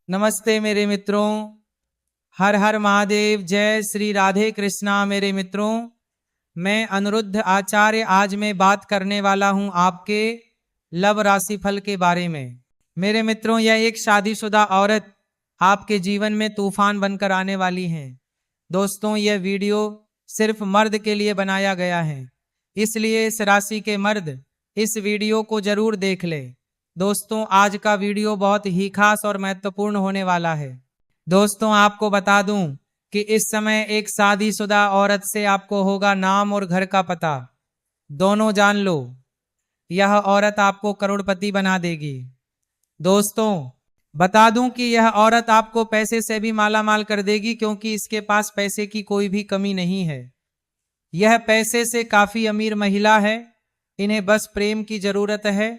नमस्ते मेरे मित्रों। हर हर महादेव। जय श्री राधे कृष्णा। मेरे मित्रों, मैं अनिरुद्ध आचार्य आज मैं बात करने वाला हूं आपके लव राशि फल के बारे में। मेरे मित्रों, यह एक शादीशुदा औरत आपके जीवन में तूफान बनकर आने वाली है। दोस्तों, यह वीडियो सिर्फ मर्द के लिए बनाया गया है, इसलिए इस राशि के मर्द इस वीडियो को जरूर देख ले। दोस्तों, आज का वीडियो बहुत ही खास और महत्वपूर्ण होने वाला है। दोस्तों, आपको बता दूं कि इस समय एक शादीशुदा औरत से आपको होगा नाम और घर का पता, दोनों जान लो। यह औरत आपको करोड़पति बना देगी। दोस्तों, बता दूं कि यह औरत आपको पैसे से भी माला माल कर देगी, क्योंकि इसके पास पैसे की कोई भी कमी नहीं है। यह पैसे से काफी अमीर महिला है, इन्हें बस प्रेम की जरूरत है।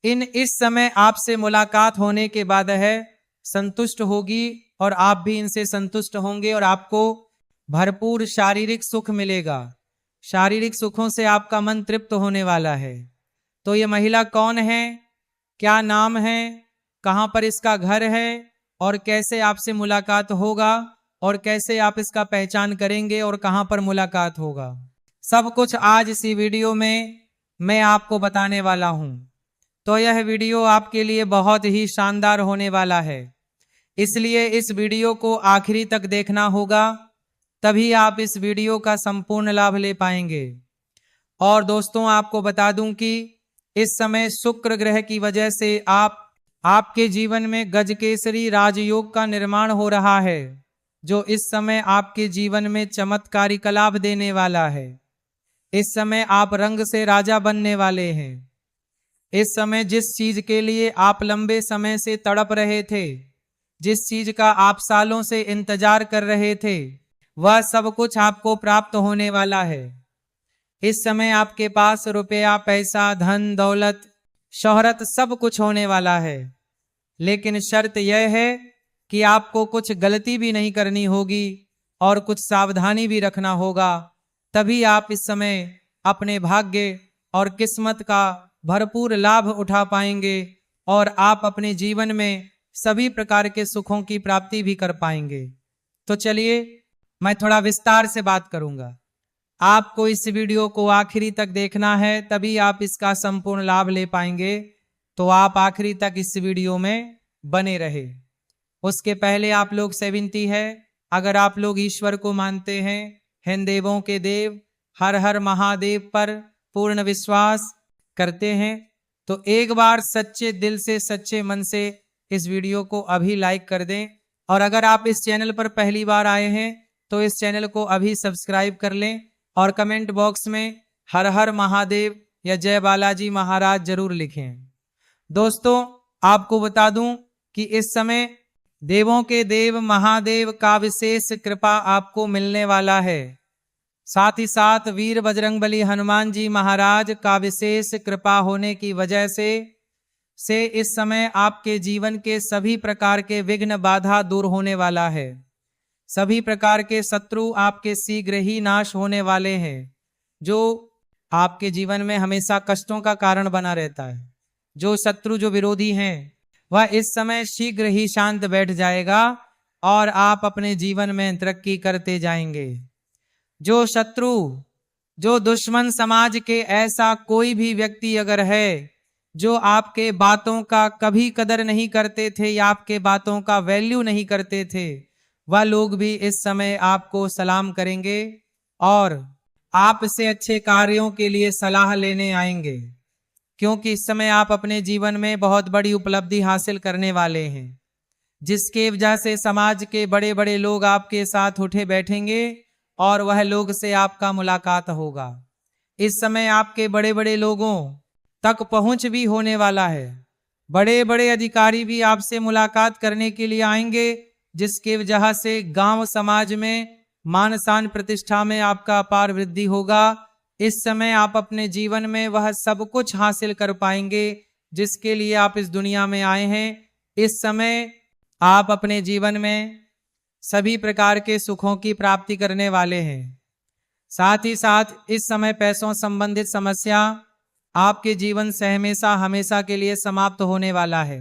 इस समय आपसे मुलाकात होने के बाद है संतुष्ट होगी और आप भी इनसे संतुष्ट होंगे और आपको भरपूर शारीरिक सुख मिलेगा। शारीरिक सुखों से आपका मन तृप्त होने वाला है। तो ये महिला कौन है, क्या नाम है, कहां पर इसका घर है और कैसे आपसे मुलाकात होगा और कैसे आप इसका पहचान करेंगे और कहां पर मुलाकात होगा, सब कुछ आज इसी वीडियो में मैं आपको बताने वाला हूं। तो यह वीडियो आपके लिए बहुत ही शानदार होने वाला है, इसलिए इस वीडियो को आखिरी तक देखना होगा, तभी आप इस वीडियो का संपूर्ण लाभ ले पाएंगे। और दोस्तों, आपको बता दूं कि इस समय शुक्र ग्रह की वजह से आपके जीवन में गजकेसरी राजयोग का निर्माण हो रहा है, जो इस समय आपके जीवन में चमत्कारिक लाभ देने वाला है। इस समय आप रंग से राजा बनने वाले हैं। इस समय जिस चीज के लिए आप लंबे समय से तड़प रहे थे, जिस चीज का आप सालों से इंतजार कर रहे थे, वह सब कुछ आपको प्राप्त होने वाला है। इस समय आपके पास रुपया, पैसा, धन दौलत, शोहरत सब कुछ होने वाला है। लेकिन शर्त यह है कि आपको कुछ गलती भी नहीं करनी होगी और कुछ सावधानी भी रखना होगा, तभी आप इस समय अपने भाग्य और किस्मत का भरपूर लाभ उठा पाएंगे और आप अपने जीवन में सभी प्रकार के सुखों की प्राप्ति भी कर पाएंगे। तो चलिए, मैं थोड़ा विस्तार से बात करूंगा। आपको इस वीडियो को आखिरी तक देखना है, तभी आप इसका संपूर्ण लाभ ले पाएंगे। तो आप आखिरी तक इस वीडियो में बने रहे। उसके पहले आप लोग से विनती है, अगर आप लोग ईश्वर को मानते हैं, हिंद देवों के देव हर हर महादेव पर पूर्ण विश्वास करते हैं, तो एक बार सच्चे दिल से सच्चे मन से इस वीडियो को अभी लाइक कर दें। और अगर आप इस चैनल पर पहली बार आए हैं तो इस चैनल को अभी सब्सक्राइब कर लें और कमेंट बॉक्स में हर हर महादेव या जय बालाजी महाराज जरूर लिखें। दोस्तों, आपको बता दूं कि इस समय देवों के देव महादेव का विशेष कृपा आपको मिलने वाला है। साथ ही साथ वीर बजरंगबली हनुमान जी महाराज का विशेष कृपा होने की वजह से इस समय आपके जीवन के सभी प्रकार के विघ्न बाधा दूर होने वाला है। सभी प्रकार के शत्रु आपके शीघ्र ही नाश होने वाले हैं। जो आपके जीवन में हमेशा कष्टों का कारण बना रहता है, जो शत्रु, जो विरोधी हैं, वह इस समय शीघ्र ही शांत बैठ जाएगा और आप अपने जीवन में तरक्की करते जाएंगे। जो शत्रु, जो दुश्मन समाज के ऐसा कोई भी व्यक्ति अगर है जो आपके बातों का कभी कदर नहीं करते थे या आपके बातों का वैल्यू नहीं करते थे, वह लोग भी इस समय आपको सलाम करेंगे और आपसे अच्छे कार्यों के लिए सलाह लेने आएंगे, क्योंकि इस समय आप अपने जीवन में बहुत बड़ी उपलब्धि हासिल करने वाले हैं, जिसके वजह से समाज के बड़े बड़े लोग आपके साथ उठे बैठेंगे और वह लोग से आपका मुलाकात होगा। इस समय आपके बड़े बड़े लोगों तक पहुंच भी होने वाला है। बड़े बड़े अधिकारी भी आपसे मुलाकात करने के लिए आएंगे, जिसके वजह से गांव समाज में मान शान प्रतिष्ठा में आपका अपार वृद्धि होगा। इस समय आप अपने जीवन में वह सब कुछ हासिल कर पाएंगे जिसके लिए आप इस दुनिया में आए हैं। इस समय आप अपने जीवन में सभी प्रकार के सुखों की प्राप्ति करने वाले हैं। साथ ही साथ इस समय पैसों संबंधित समस्या आपके जीवन से हमेशा हमेशा के लिए समाप्त होने वाला है।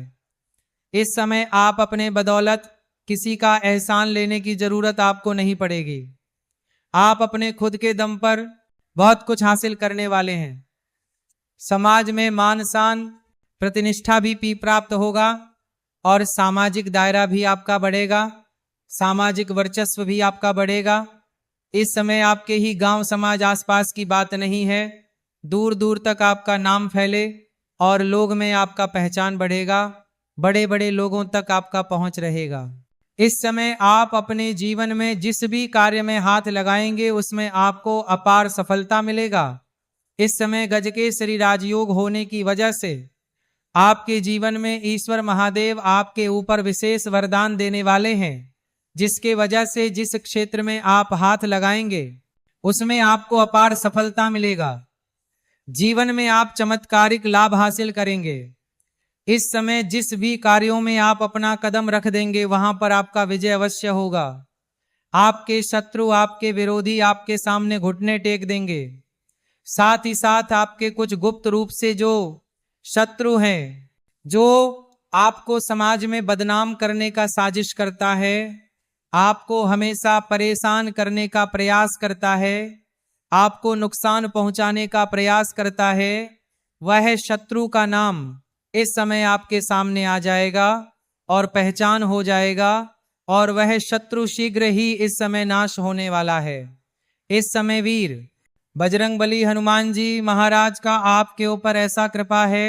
इस समय आप अपने बदौलत किसी का एहसान लेने की जरूरत आपको नहीं पड़ेगी। आप अपने खुद के दम पर बहुत कुछ हासिल करने वाले हैं। समाज में मान सम्मान प्रतिष्ठा भी प्राप्त होगा और सामाजिक दायरा भी आपका बढ़ेगा, सामाजिक वर्चस्व भी आपका बढ़ेगा। इस समय आपके ही गांव समाज आसपास की बात नहीं है, दूर दूर तक आपका नाम फैले और लोग में आपका पहचान बढ़ेगा, बड़े बड़े लोगों तक आपका पहुंच रहेगा। इस समय आप अपने जीवन में जिस भी कार्य में हाथ लगाएंगे उसमें आपको अपार सफलता मिलेगा। इस समय गजकेसरी राजयोग होने की वजह से आपके जीवन में ईश्वर महादेव आपके ऊपर विशेष वरदान देने वाले हैं, जिसके वजह से जिस क्षेत्र में आप हाथ लगाएंगे उसमें आपको अपार सफलता मिलेगा। जीवन में आप चमत्कारिक लाभ हासिल करेंगे। इस समय जिस भी कार्यों में आप अपना कदम रख देंगे वहां पर आपका विजय अवश्य होगा। आपके शत्रु, आपके विरोधी आपके सामने घुटने टेक देंगे। साथ ही साथ आपके कुछ गुप्त रूप से जो शत्रु हैं, जो आपको समाज में बदनाम करने का साजिश करता है, आपको हमेशा परेशान करने का प्रयास करता है, आपको नुकसान पहुंचाने का प्रयास करता है, वह शत्रु का नाम इस समय आपके सामने आ जाएगा और पहचान हो जाएगा और वह शत्रु शीघ्र ही इस समय नाश होने वाला है। इस समय वीर बजरंगबली हनुमान जी महाराज का आपके ऊपर ऐसा कृपा है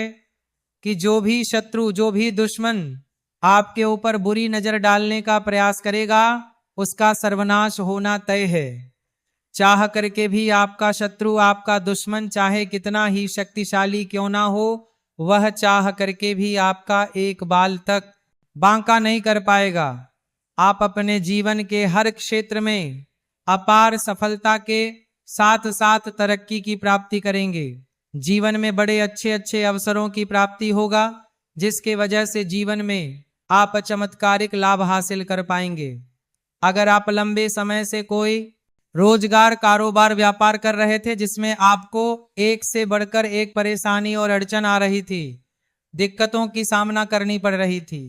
कि जो भी शत्रु, जो भी दुश्मन आपके ऊपर बुरी नजर डालने का प्रयास करेगा उसका सर्वनाश होना तय है। चाह करके भी आपका शत्रु, आपका दुश्मन चाहे कितना ही शक्तिशाली क्यों ना हो, वह चाह करके भी आपका एक बाल तक बांका नहीं कर पाएगा। आप अपने जीवन के हर क्षेत्र में अपार सफलता के साथ साथ तरक्की की प्राप्ति करेंगे। जीवन में बड़े अच्छे अच्छे अवसरों की प्राप्ति होगा, जिसके वजह से जीवन में आप चमत्कारिक लाभ हासिल कर पाएंगे। अगर आप लंबे समय से कोई रोजगार, कारोबार, व्यापार कर रहे थे जिसमें आपको एक से बढ़कर एक परेशानी और अड़चन आ रही थी, दिक्कतों की सामना करनी पड़ रही थी,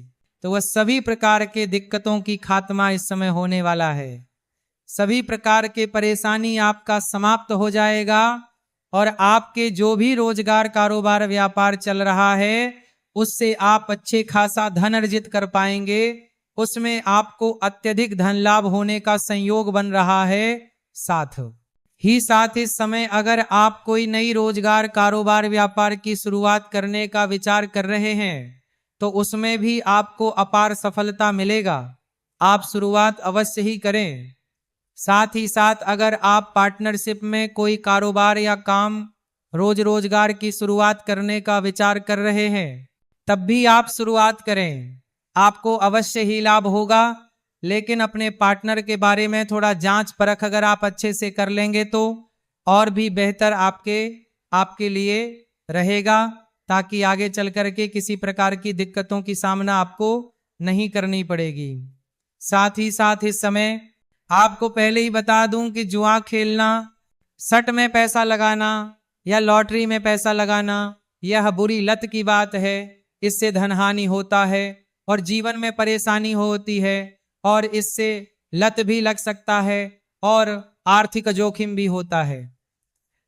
तो वह सभी प्रकार के दिक्कतों की खात्मा इस समय होने वाला है। सभी प्रकार के परेशानी आपका समाप्त हो जाएगा और आपके जो भी रोजगार, कारोबार, व्यापार चल रहा है उससे आप अच्छे खासा धन अर्जित कर पाएंगे। उसमें आपको अत्यधिक धन लाभ होने का संयोग बन रहा है। साथ इस समय अगर आप कोई नई रोजगार, कारोबार, व्यापार की शुरुआत करने का विचार कर रहे हैं तो उसमें भी आपको अपार सफलता मिलेगा। आप शुरुआत अवश्य ही करें। साथ ही साथ अगर आप पार्टनरशिप में कोई कारोबार या काम, रोजगार की शुरुआत करने का विचार कर रहे हैं तब भी आप शुरुआत करें, आपको अवश्य ही लाभ होगा। लेकिन अपने पार्टनर के बारे में थोड़ा जांच परख अगर आप अच्छे से कर लेंगे तो और भी बेहतर आपके लिए रहेगा, ताकि आगे चल करके किसी प्रकार की दिक्कतों की सामना आपको नहीं करनी पड़ेगी। साथ ही साथ इस समय आपको पहले ही बता दूं कि जुआ खेलना, सट में पैसा लगाना या लॉटरी में पैसा लगाना यह बुरी लत की बात है। इससे धनहानि होता है और जीवन में परेशानी होती है और इससे लत भी लग सकता है और आर्थिक जोखिम भी होता है।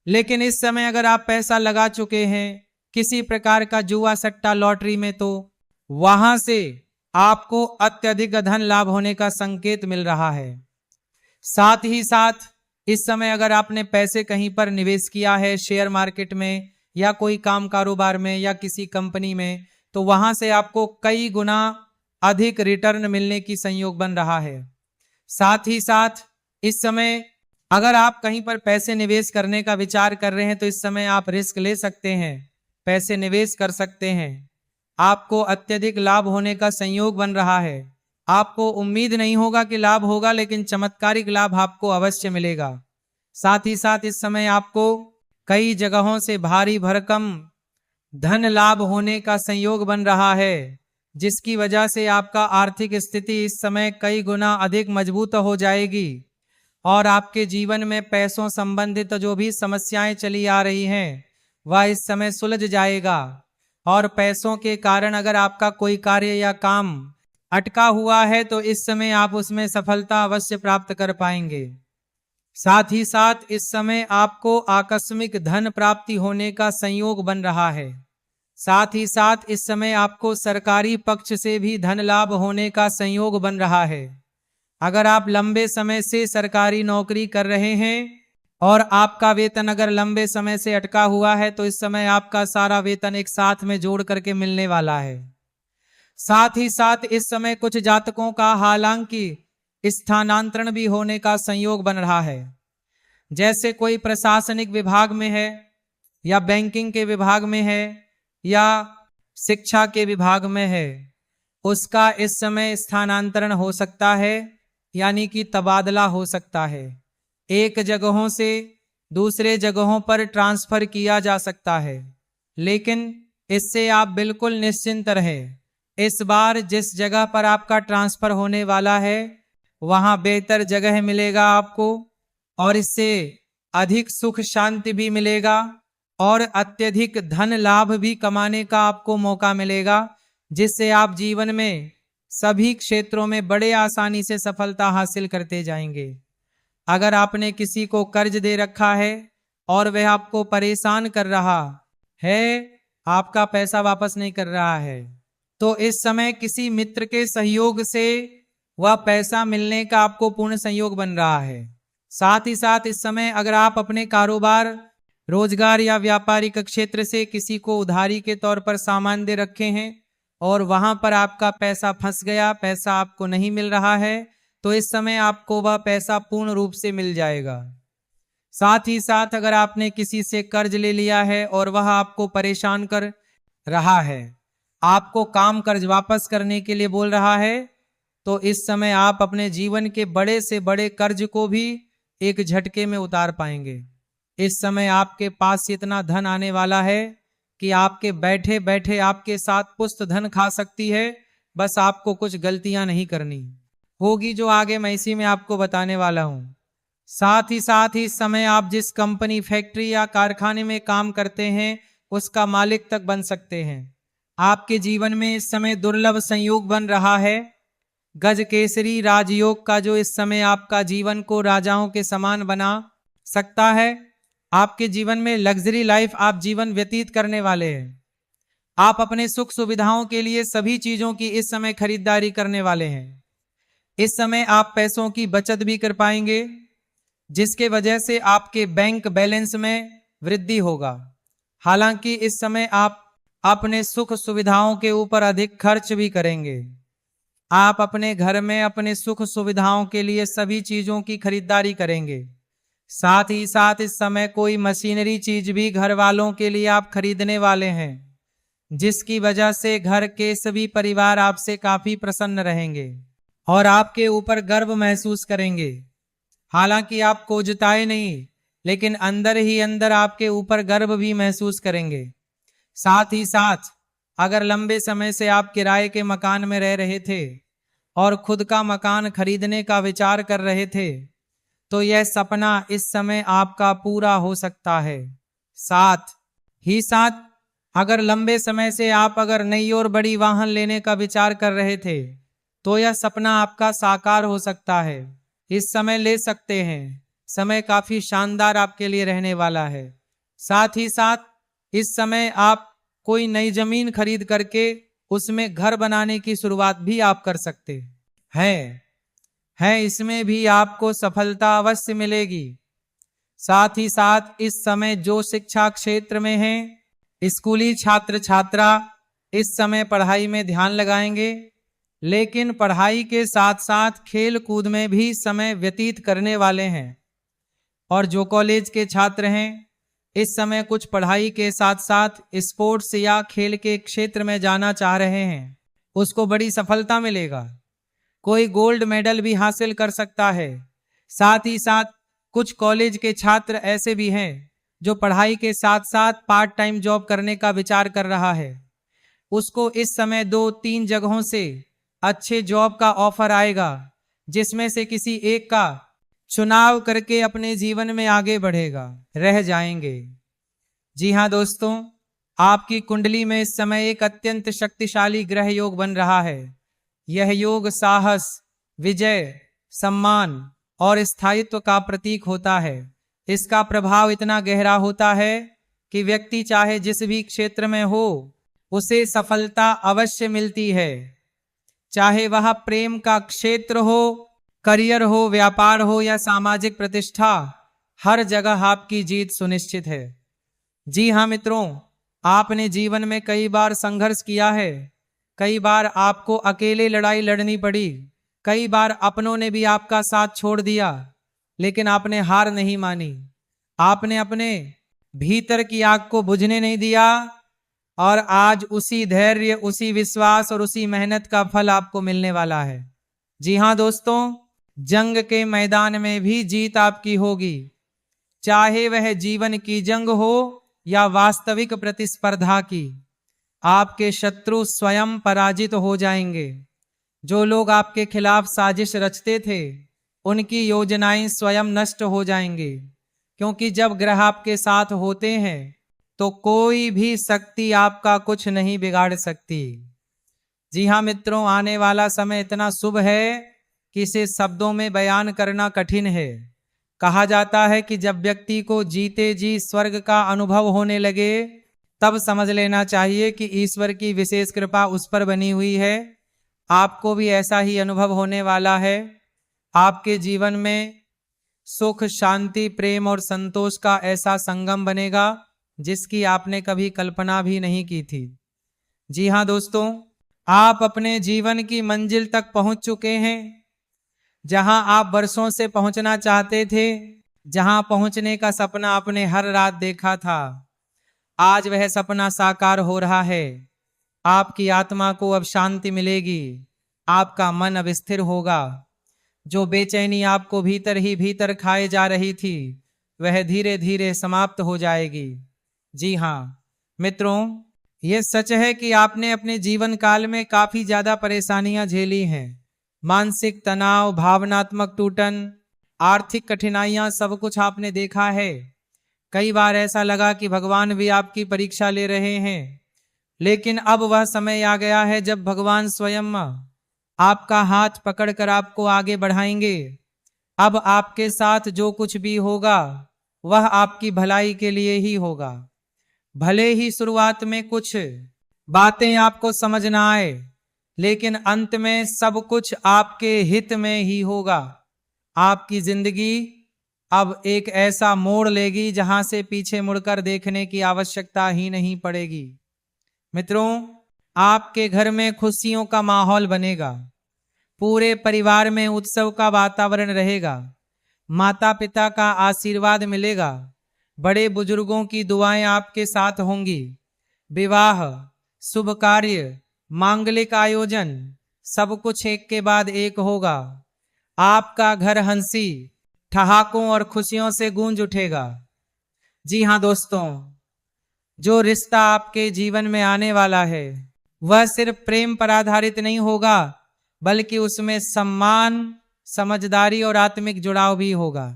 लेकिन इस समय अगर आप पैसा लगा चुके हैं किसी प्रकार का जुआ, सट्टा, लॉटरी में, तो वहां से आपको अत्यधिक धन लाभ होने का संकेत मिल रहा है। साथ ही साथ इस समय अगर आपने पैसे कहीं पर निवेश किया है, शेयर मार्केट में या कोई काम कारोबार में या किसी कंपनी में, तो वहां से आपको कई गुना अधिक रिटर्न मिलने की संयोग बन रहा है। साथ ही साथ इस समय अगर आप कहीं पर पैसे निवेश करने का विचार कर रहे हैं तो इस समय आप रिस्क ले सकते हैं, पैसे निवेश कर सकते हैं। आपको अत्यधिक लाभ होने का संयोग बन रहा है। आपको उम्मीद नहीं होगा कि लाभ होगा, लेकिन चमत्कारिक लाभ आपको अवश्य मिलेगा। साथ ही साथ इस समय आपको कई जगहों से भारी भरकम धन लाभ होने का संयोग बन रहा है, जिसकी वजह से आपका आर्थिक स्थिति इस समय कई गुना अधिक मजबूत हो जाएगी और आपके जीवन में पैसों संबंधित जो भी समस्याएं चली आ रही हैं वह इस समय सुलझ जाएगा। और पैसों के कारण अगर आपका कोई कार्य या काम अटका हुआ है तो इस समय आप उसमें सफलता अवश्य प्राप्त कर पाएंगे। साथ ही साथ इस समय आपको आकस्मिक धन प्राप्ति होने का संयोग बन रहा है। साथ ही साथ इस समय आपको सरकारी पक्ष से भी धन लाभ होने का संयोग बन रहा है। अगर आप लंबे समय से सरकारी नौकरी कर रहे हैं और आपका वेतन अगर लंबे समय से अटका हुआ है तो इस समय आपका सारा वेतन एक साथ में जोड़ करके मिलने वाला है। साथ ही साथ इस समय कुछ जातकों का हालांकि स्थानांतरण भी होने का संयोग बन रहा है। जैसे कोई प्रशासनिक विभाग में है या बैंकिंग के विभाग में है या शिक्षा के विभाग में है, उसका इस समय स्थानांतरण हो सकता है, यानी कि तबादला हो सकता है। एक जगहों से दूसरे जगहों पर ट्रांसफर किया जा सकता है। लेकिन इससे आप बिल्कुल निश्चिंत रहें। इस बार जिस जगह पर आपका ट्रांसफर होने वाला है वहां बेहतर जगह मिलेगा आपको, और इससे अधिक सुख शांति भी मिलेगा और अत्यधिक धन लाभ भी कमाने का आपको मौका मिलेगा, जिससे आप जीवन में सभी क्षेत्रों में बड़े आसानी से सफलता हासिल करते जाएंगे। अगर आपने किसी को कर्ज दे रखा है और वह आपको परेशान कर रहा है, आपका पैसा वापस नहीं कर रहा है, तो इस समय किसी मित्र के सहयोग से वह पैसा मिलने का आपको पूर्ण संयोग बन रहा है। साथ ही साथ इस समय अगर आप अपने कारोबार, रोजगार या व्यापारिक क्षेत्र से किसी को उधारी के तौर पर सामान दे रखे हैं और वहां पर आपका पैसा फंस गया, पैसा आपको नहीं मिल रहा है, तो इस समय आपको वह पैसा पूर्ण रूप से मिल जाएगा। साथ ही साथ अगर आपने किसी से कर्ज ले लिया है और वह आपको परेशान कर रहा है, आपको काम कर्ज वापस करने के लिए बोल रहा है, तो इस समय आप अपने जीवन के बड़े से बड़े कर्ज को भी एक झटके में उतार पाएंगे। इस समय आपके पास इतना धन आने वाला है कि आपके बैठे बैठे आपके साथ पुष्ट धन खा सकती है, बस आपको कुछ गलतियां नहीं करनी होगी, जो आगे मैं इसी में आपको बताने वाला हूं। साथ ही इस समय आप जिस कंपनी, फैक्ट्री या कारखाने में काम करते हैं उसका मालिक तक बन सकते हैं। आपके जीवन में इस समय दुर्लभ संयोग बन रहा है, गज केसरी राजयोग का, जो इस समय आपका जीवन को राजाओं के समान बना सकता है। आपके जीवन में लग्जरी लाइफ आप जीवन व्यतीत करने वाले हैं। आप अपने सुख सुविधाओं के लिए सभी चीजों की इस समय खरीदारी करने वाले हैं। इस समय आप पैसों की बचत भी कर पाएंगे, जिसके वजह से आपके बैंक बैलेंस में वृद्धि होगा। हालांकि इस समय आप अपने सुख सुविधाओं के ऊपर अधिक खर्च भी करेंगे। आप अपने घर में अपने सुख सुविधाओं के लिए सभी चीजों की खरीदारी करेंगे। साथ ही साथ इस समय कोई मशीनरी चीज भी घर वालों के लिए आप खरीदने वाले हैं, जिसकी वजह से घर के सभी परिवार आपसे काफी प्रसन्न रहेंगे और आपके ऊपर गर्व महसूस करेंगे। हालांकि आप कोजताए नहीं, लेकिन अंदर ही अंदर आपके ऊपर गर्व भी महसूस करेंगे। साथ ही साथ अगर लंबे समय से आप किराए के मकान में रह रहे थे और खुद का मकान खरीदने का विचार कर रहे थे, तो यह सपना इस समय आपका पूरा हो सकता है। साथ ही साथ अगर लंबे समय से आप अगर नई और बड़ी वाहन लेने का विचार कर रहे थे, तो यह सपना आपका साकार हो सकता है। इस समय ले सकते हैं, समय काफी शानदार आपके लिए रहने वाला है। साथ ही साथ इस समय आप कोई नई जमीन खरीद करके उसमें घर बनाने की शुरुआत भी आप कर सकते हैं। इसमें भी आपको सफलता अवश्य मिलेगी। साथ ही साथ इस समय जो शिक्षा क्षेत्र में हैं, स्कूली छात्र छात्रा इस समय पढ़ाई में ध्यान लगाएंगे, लेकिन पढ़ाई के साथ साथ खेल कूद में भी समय व्यतीत करने वाले हैं। और जो कॉलेज के छात्र हैं, इस समय कुछ पढ़ाई के साथ साथ स्पोर्ट्स या खेल के क्षेत्र में जाना चाह रहे हैं, उसको बड़ी सफलता मिलेगा। कोई गोल्ड मेडल भी हासिल कर सकता है। साथ ही साथ कुछ कॉलेज के छात्र ऐसे भी हैं जो पढ़ाई के साथ साथ पार्ट टाइम जॉब करने का विचार कर रहा है, उसको इस समय 2-3 जगहों से अच्छे जॉब का ऑफर आएगा, जिसमें से किसी एक का चुनाव करके अपने जीवन में आगे बढ़ेगा, रह जाएंगे। जी हाँ दोस्तों, आपकी कुंडली में इस समय एक अत्यंत शक्तिशाली ग्रह योग बन रहा है। यह योग साहस, विजय, सम्मान और स्थायित्व का प्रतीक होता है। इसका प्रभाव इतना गहरा होता है कि व्यक्ति चाहे जिस भी क्षेत्र में हो उसे सफलता अवश्य मिलती है। चाहे वह प्रेम का क्षेत्र हो, करियर हो, व्यापार हो या सामाजिक प्रतिष्ठा, हर जगह आपकी जीत सुनिश्चित है। जी हाँ मित्रों, आपने जीवन में कई बार संघर्ष किया है। कई बार आपको अकेले लड़ाई लड़नी पड़ी। कई बार अपनों ने भी आपका साथ छोड़ दिया, लेकिन आपने हार नहीं मानी। आपने अपने भीतर की आग को बुझने नहीं दिया और आज उसी धैर्य, उसी विश्वास और उसी मेहनत का फल आपको मिलने वाला है। जी हाँ दोस्तों, जंग के मैदान में भी जीत आपकी होगी, चाहे वह जीवन की जंग हो या वास्तविक प्रतिस्पर्धा की। आपके शत्रु स्वयं पराजित हो जाएंगे। जो लोग आपके खिलाफ साजिश रचते थे, उनकी योजनाएं स्वयं नष्ट हो जाएंगी, क्योंकि जब ग्रह आपके साथ होते हैं तो कोई भी शक्ति आपका कुछ नहीं बिगाड़ सकती। जी हाँ मित्रों, आने वाला समय इतना शुभ है कि इसे शब्दों में बयान करना कठिन है। कहा जाता है कि जब व्यक्ति को जीते जी स्वर्ग का अनुभव होने लगे, तब समझ लेना चाहिए कि ईश्वर की विशेष कृपा उस पर बनी हुई है। आपको भी ऐसा ही अनुभव होने वाला है। आपके जीवन में सुख, शांति, प्रेम और संतोष का ऐसा संगम बनेगा जिसकी आपने कभी कल्पना भी नहीं की थी। जी हाँ दोस्तों, आप अपने जीवन की मंजिल तक पहुंच चुके हैं, जहां आप वर्षों से पहुंचना चाहते थे, जहां पहुंचने का सपना आपने हर रात देखा था। आज वह सपना साकार हो रहा है। आपकी आत्मा को अब शांति मिलेगी, आपका मन अब स्थिर होगा। जो बेचैनी आपको भीतर ही भीतर खाए जा रही थी, वह धीरे धीरे समाप्त हो जाएगी। जी हाँ मित्रों, यह सच है कि आपने अपने जीवन काल में काफी ज्यादा परेशानियां झेली हैं। मानसिक तनाव, भावनात्मक टूटन, आर्थिक कठिनाइयां, सब कुछ आपने देखा है। कई बार ऐसा लगा कि भगवान भी आपकी परीक्षा ले रहे हैं, लेकिन अब वह समय आ गया है जब भगवान स्वयं आपका हाथ पकड़कर आपको आगे बढ़ाएंगे। अब आपके साथ जो कुछ भी होगा वह आपकी भलाई के लिए ही होगा। भले ही शुरुआत में कुछ बातें आपको समझ ना आए, लेकिन अंत में सब कुछ आपके हित में ही होगा। आपकी जिंदगी अब एक ऐसा मोड़ लेगी जहां से पीछे मुड़कर देखने की आवश्यकता ही नहीं पड़ेगी। मित्रों, आपके घर में खुशियों का माहौल बनेगा। पूरे परिवार में उत्सव का वातावरण रहेगा। माता पिता का आशीर्वाद मिलेगा। बड़े बुजुर्गों की दुआएं आपके साथ होंगी। विवाह, शुभ कार्य, मांगलिक आयोजन, सब कुछ एक के बाद एक होगा। आपका घर हंसी, ठहाकों और खुशियों से गूंज उठेगा। जी हाँ दोस्तों, जो रिश्ता आपके जीवन में आने वाला है वह सिर्फ प्रेम पर आधारित नहीं होगा, बल्कि उसमें सम्मान, समझदारी और आत्मिक जुड़ाव भी होगा।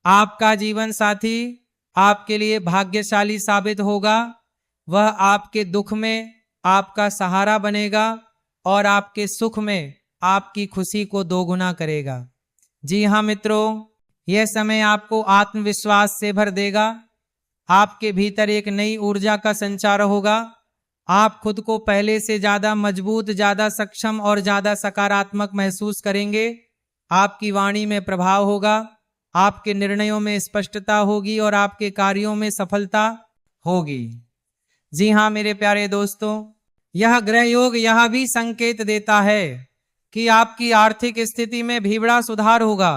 आपका जीवन साथी आपके लिए भाग्यशाली साबित होगा। वह आपके दुख में आपका सहारा बनेगा और आपके सुख में आपकी खुशी को दोगुना करेगा। जी हाँ मित्रों, यह समय आपको आत्मविश्वास से भर देगा। आपके भीतर एक नई ऊर्जा का संचार होगा। आप खुद को पहले से ज्यादा मजबूत, ज्यादा सक्षम और ज्यादा सकारात्मक महसूस करेंगे। आपकी वाणी में प्रभाव होगा, आपके निर्णयों में स्पष्टता होगी और आपके कार्यों में सफलता होगी। जी हाँ मेरे प्यारे दोस्तों, यह ग्रह योग यह भी संकेत देता है कि आपकी आर्थिक स्थिति में भी बड़ा सुधार होगा।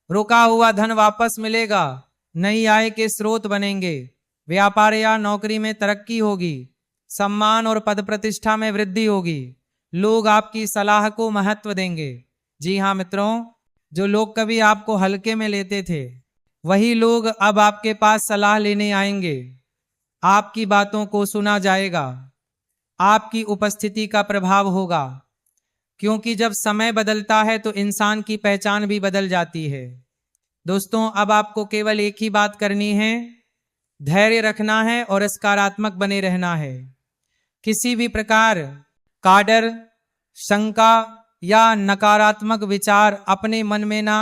रुका हुआ धन वापस मिलेगा, नई आय के स्रोत बनेंगे, व्यापार या नौकरी में तरक्की होगी, सम्मान और पद प्रतिष्ठा में वृद्धि होगी। लोग आपकी सलाह को महत्व देंगे। जी हाँ मित्रों, जो लोग कभी आपको हल्के में लेते थे, वही लोग अब आपके पास सलाह लेने आएंगे। आपकी बातों को सुना जाएगा। आपकी उपस्थिति का प्रभाव होगा, क्योंकि जब समय बदलता है तो इंसान की पहचान भी बदल जाती है। दोस्तों, अब आपको केवल एक ही बात करनी है धैर्य रखना है और सकारात्मक बने रहना है। किसी भी प्रकार का डर, शंका या नकारात्मक विचार अपने मन में ना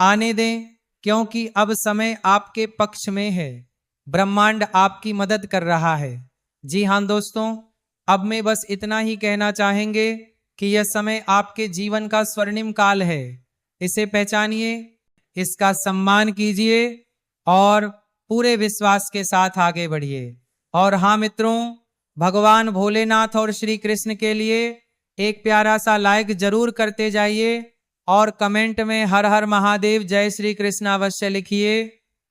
आने दें, क्योंकि अब समय आपके पक्ष में है। ब्रह्मांड आपकी मदद कर रहा है। जी हाँ दोस्तों, अब मैं बस इतना ही कहना चाहेंगे कि यह समय आपके जीवन का स्वर्णिम काल है। इसे पहचानिए, इसका सम्मान कीजिए और पूरे विश्वास के साथ आगे बढ़िए। और हाँ मित्रों, भगवान भोलेनाथ और श्री कृष्ण के लिए एक प्यारा सा लाइक जरूर करते जाइए और कमेंट में हर हर महादेव जय श्री कृष्ण अवश्य लिखिए।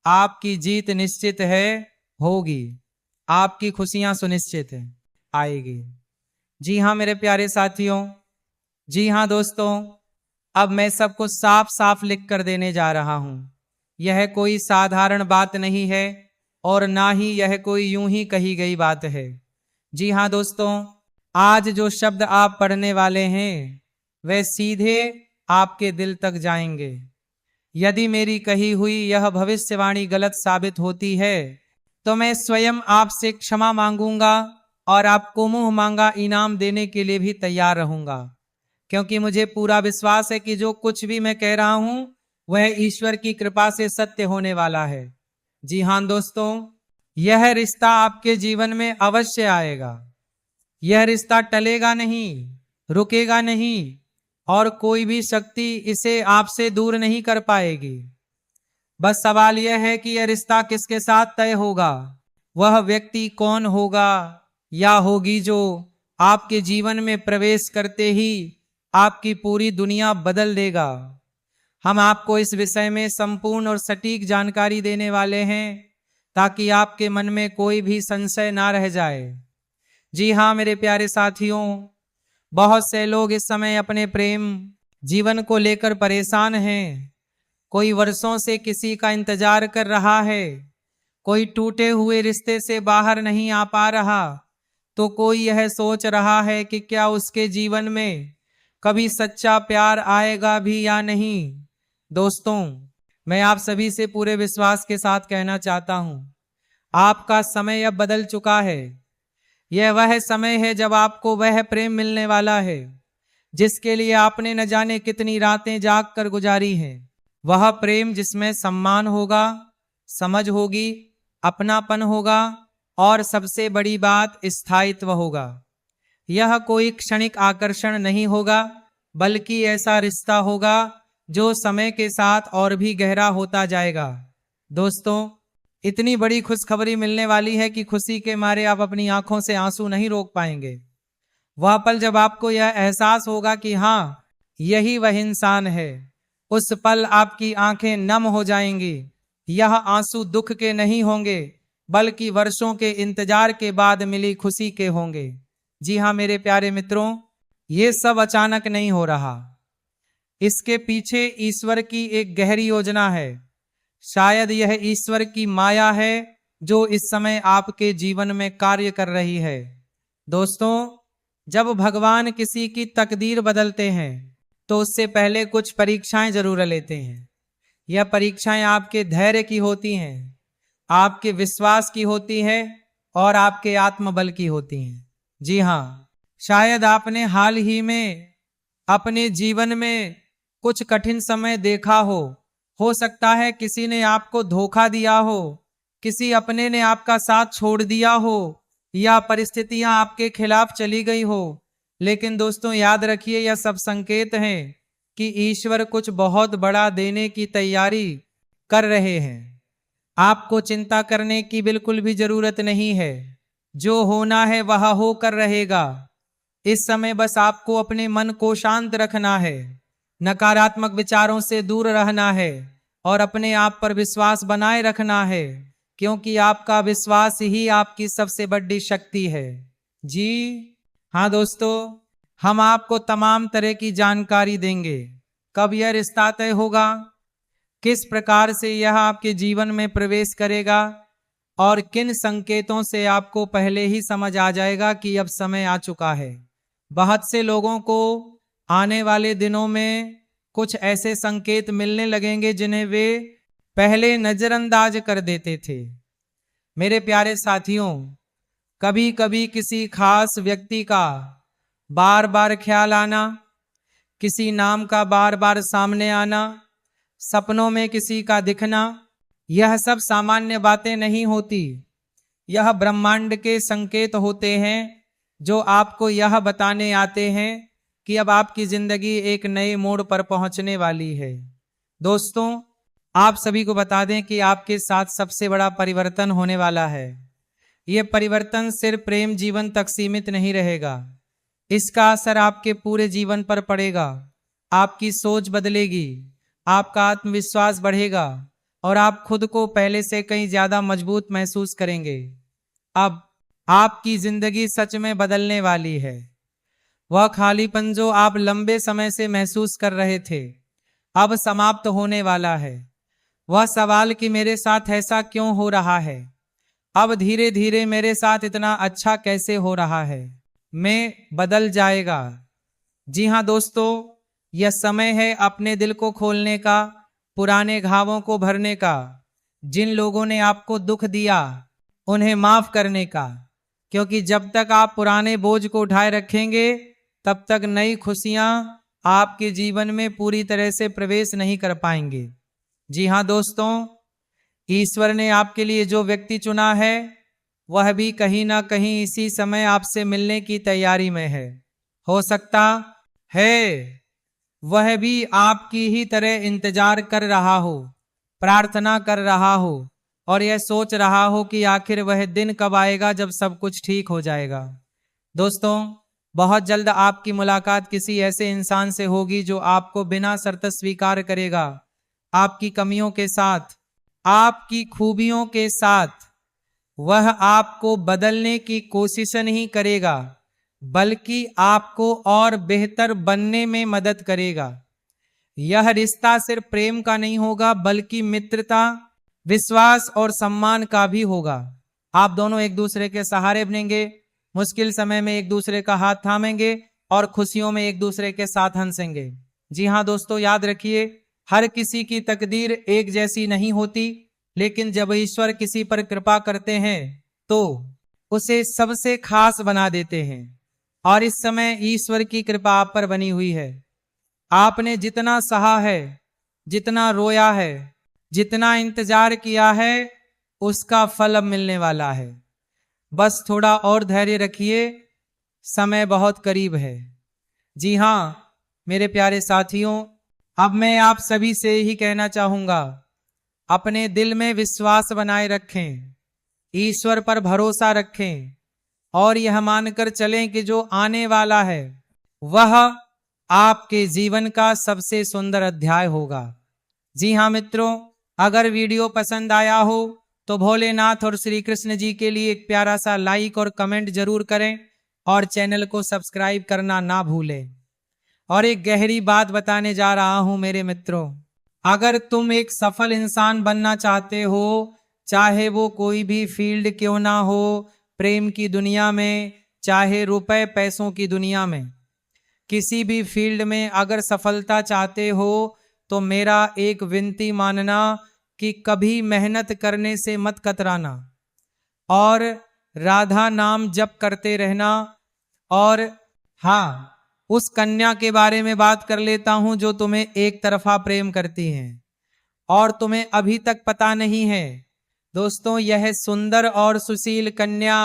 आपकी जीत निश्चित है, होगी। आपकी खुशियां सुनिश्चित है, आएगी। जी हाँ मेरे प्यारे साथियों, जी हाँ दोस्तों, अब मैं सबको साफ साफ लिख कर देने जा रहा हूं। यह कोई साधारण बात नहीं है और ना ही यह कोई यूं ही कही गई बात है। जी हाँ दोस्तों, आज जो शब्द आप पढ़ने वाले हैं वे सीधे आपके दिल तक जाएंगे। यदि मेरी कही हुई यह भविष्यवाणी गलत साबित होती है तो मैं स्वयं आपसे क्षमा मांगूंगा और आपको मुंह मांगा इनाम देने के लिए भी तैयार रहूंगा, क्योंकि मुझे पूरा विश्वास है कि जो कुछ भी मैं कह रहा हूं वह ईश्वर की कृपा से सत्य होने वाला है। जी हाँ दोस्तों, यह रिश्ता आपके जीवन में अवश्य आएगा। यह रिश्ता टलेगा नहीं, रुकेगा नहीं और कोई भी शक्ति इसे आपसे दूर नहीं कर पाएगी। बस सवाल यह है कि यह रिश्ता किसके साथ तय होगा, वह व्यक्ति कौन होगा या होगी जो आपके जीवन में प्रवेश करते ही आपकी पूरी दुनिया बदल देगा। हम आपको इस विषय में संपूर्ण और सटीक जानकारी देने वाले हैं ताकि आपके मन में कोई भी संशय ना रह जाए। जी हाँ मेरे प्यारे साथियों, बहुत से लोग इस समय अपने प्रेम जीवन को लेकर परेशान हैं। कोई वर्षों से किसी का इंतजार कर रहा है, कोई टूटे हुए रिश्ते से बाहर नहीं आ पा रहा, तो कोई यह सोच रहा है कि क्या उसके जीवन में कभी सच्चा प्यार आएगा भी या नहीं। दोस्तों, मैं आप सभी से पूरे विश्वास के साथ कहना चाहता हूं, आपका समय अब बदल चुका है। यह वह समय है जब आपको वह प्रेम मिलने वाला है जिसके लिए आपने न जाने कितनी रातें जाग कर गुजारी हैं। वह प्रेम जिसमें सम्मान होगा, समझ होगी, अपनापन होगा और सबसे बड़ी बात स्थायित्व होगा। यह कोई क्षणिक आकर्षण नहीं होगा, बल्कि ऐसा रिश्ता होगा जो समय के साथ और भी गहरा होता जाएगा। दोस्तों, इतनी बड़ी खुशखबरी मिलने वाली है कि खुशी के मारे आप अपनी आंखों से आंसू नहीं रोक पाएंगे। वह पल जब आपको यह एहसास होगा कि हाँ, यही वह इंसान है, उस पल आपकी आंखें नम हो जाएंगी। यह आंसू दुख के नहीं होंगे, बल्कि वर्षों के इंतजार के बाद मिली खुशी के होंगे। जी हाँ मेरे प्यारे मित्रों, ये सब अचानक नहीं हो रहा, इसके पीछे ईश्वर की एक गहरी योजना है। शायद यह ईश्वर की माया है जो इस समय आपके जीवन में कार्य कर रही है। दोस्तों, जब भगवान किसी की तकदीर बदलते हैं तो उससे पहले कुछ परीक्षाएं जरूर लेते हैं। यह परीक्षाएं आपके धैर्य की होती हैं, आपके विश्वास की होती है और आपके आत्मबल की होती हैं। जी हाँ, शायद आपने हाल ही में अपने जीवन में कुछ कठिन समय देखा हो सकता है किसी ने आपको धोखा दिया हो, किसी अपने ने आपका साथ छोड़ दिया हो या परिस्थितियां आपके खिलाफ चली गई हो। लेकिन दोस्तों याद रखिए, यह सब संकेत हैं कि ईश्वर कुछ बहुत बड़ा देने की तैयारी कर रहे हैं। आपको चिंता करने की बिल्कुल भी जरूरत नहीं है, जो होना है वह होकर रहेगा। इस समय बस आपको अपने मन को शांत रखना है, नकारात्मक विचारों से दूर रहना है और अपने आप पर विश्वास बनाए रखना है, क्योंकि आपका विश्वास ही आपकी सबसे बड़ी शक्ति है। जी हाँ दोस्तों, हम आपको तमाम तरह की जानकारी देंगे। कब यह रिश्ता तय होगा, किस प्रकार से यह आपके जीवन में प्रवेश करेगा और किन संकेतों से आपको पहले ही समझ आ जाएगा कि अब समय आ चुका है। बहुत से लोगों को आने वाले दिनों में कुछ ऐसे संकेत मिलने लगेंगे जिन्हें वे पहले नजरअंदाज कर देते थे। मेरे प्यारे साथियों, कभी कभी किसी खास व्यक्ति का बार बार ख्याल आना, किसी नाम का बार बार सामने आना, सपनों में किसी का दिखना, यह सब सामान्य बातें नहीं होती। यह ब्रह्मांड के संकेत होते हैं जो आपको यह बताने आते हैं कि अब आपकी जिंदगी एक नए मोड़ पर पहुंचने वाली है। दोस्तों, आप सभी को बता दें कि आपके साथ सबसे बड़ा परिवर्तन होने वाला है। यह परिवर्तन सिर्फ प्रेम जीवन तक सीमित नहीं रहेगा, इसका असर आपके पूरे जीवन पर पड़ेगा। आपकी सोच बदलेगी, आपका आत्मविश्वास बढ़ेगा और आप खुद को पहले से कहीं ज्यादा मजबूत महसूस करेंगे। अब आपकी जिंदगी सच में बदलने वाली है। वह खालीपन जो आप लंबे समय से महसूस कर रहे थे, अब समाप्त होने वाला है। वह सवाल कि मेरे साथ ऐसा क्यों हो रहा है, अब धीरे धीरे मेरे साथ इतना अच्छा कैसे हो रहा है, में बदल जाएगा। जी हाँ दोस्तों, यह समय है अपने दिल को खोलने का, पुराने घावों को भरने का, जिन लोगों ने आपको दुख दिया उन्हें माफ करने का। क्योंकि जब तक आप पुराने बोझ को उठाए रखेंगे, तब तक नई खुशियां आपके जीवन में पूरी तरह से प्रवेश नहीं कर पाएंगे। जी हाँ दोस्तों, ईश्वर ने आपके लिए जो व्यक्ति चुना है, वह भी कहीं ना कहीं इसी समय आपसे मिलने की तैयारी में है। हो सकता है वह भी आपकी ही तरह इंतजार कर रहा हो, प्रार्थना कर रहा हो और यह सोच रहा हो कि आखिर वह दिन कब आएगा जब सब कुछ ठीक हो जाएगा। दोस्तों, बहुत जल्द आपकी मुलाकात किसी ऐसे इंसान से होगी जो आपको बिना शर्त स्वीकार करेगा, आपकी कमियों के साथ, आपकी खूबियों के साथ। वह आपको बदलने की कोशिश नहीं करेगा, बल्कि आपको और बेहतर बनने में मदद करेगा। यह रिश्ता सिर्फ प्रेम का नहीं होगा, बल्कि मित्रता, विश्वास और सम्मान का भी होगा। आप दोनों एक दूसरे के सहारे बनेंगे, मुश्किल समय में एक दूसरे का हाथ थामेंगे और खुशियों में एक दूसरे के साथ हंसेंगे। जी हाँ दोस्तों, याद रखिए, हर किसी की तकदीर एक जैसी नहीं होती, लेकिन जब ईश्वर किसी पर कृपा करते हैं तो उसे सबसे खास बना देते हैं। और इस समय ईश्वर की कृपा आप पर बनी हुई है। आपने जितना सहा है, जितना रोया है, जितना इंतजार किया है, उसका फल अब मिलने वाला है। बस थोड़ा और धैर्य रखिए, समय बहुत करीब है। जी हाँ मेरे प्यारे साथियों, अब मैं आप सभी से ही कहना चाहूंगा, अपने दिल में विश्वास बनाए रखें, ईश्वर पर भरोसा रखें और यह मानकर चलें कि जो आने वाला है वह आपके जीवन का सबसे सुंदर अध्याय होगा। जी हाँ मित्रों, अगर वीडियो पसंद आया हो तो भोलेनाथ और श्री कृष्ण जी के लिए एक प्यारा सा लाइक और कमेंट जरूर करें और चैनल को सब्सक्राइब करना ना भूलें। और एक गहरी बात बताने जा रहा हूं मेरे मित्रों, अगर तुम एक सफल इंसान बनना चाहते हो, चाहे वो कोई भी फील्ड क्यों ना हो, प्रेम की दुनिया में, चाहे रुपए पैसों की दुनिया में, किसी भी फील्ड में अगर सफलता चाहते हो तो मेरा एक विनती मानना कि कभी मेहनत करने से मत कतराना और राधा नाम जप करते रहना। और हाँ, उस कन्या के बारे में बात कर लेता हूं जो तुम्हें एक तरफा प्रेम करती हैं और तुम्हें अभी तक पता नहीं है। दोस्तों, यह सुंदर और सुशील कन्या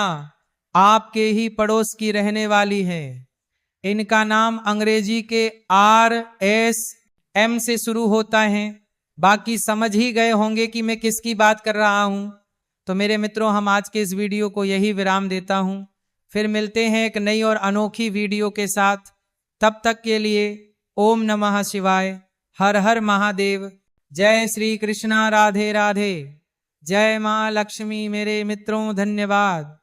आपके ही पड़ोस की रहने वाली है। इनका नाम अंग्रेजी के RSM से शुरू होता है। बाकी समझ ही गए होंगे कि मैं किसकी बात कर रहा हूं। तो मेरे मित्रों, हम आज के इस वीडियो को यही विराम देता हूं। फिर मिलते हैं एक नई और अनोखी वीडियो के साथ। तब तक के लिए ओम नमः शिवाय, हर हर महादेव, जय श्री कृष्णा, राधे राधे, जय मां लक्ष्मी। मेरे मित्रों, धन्यवाद।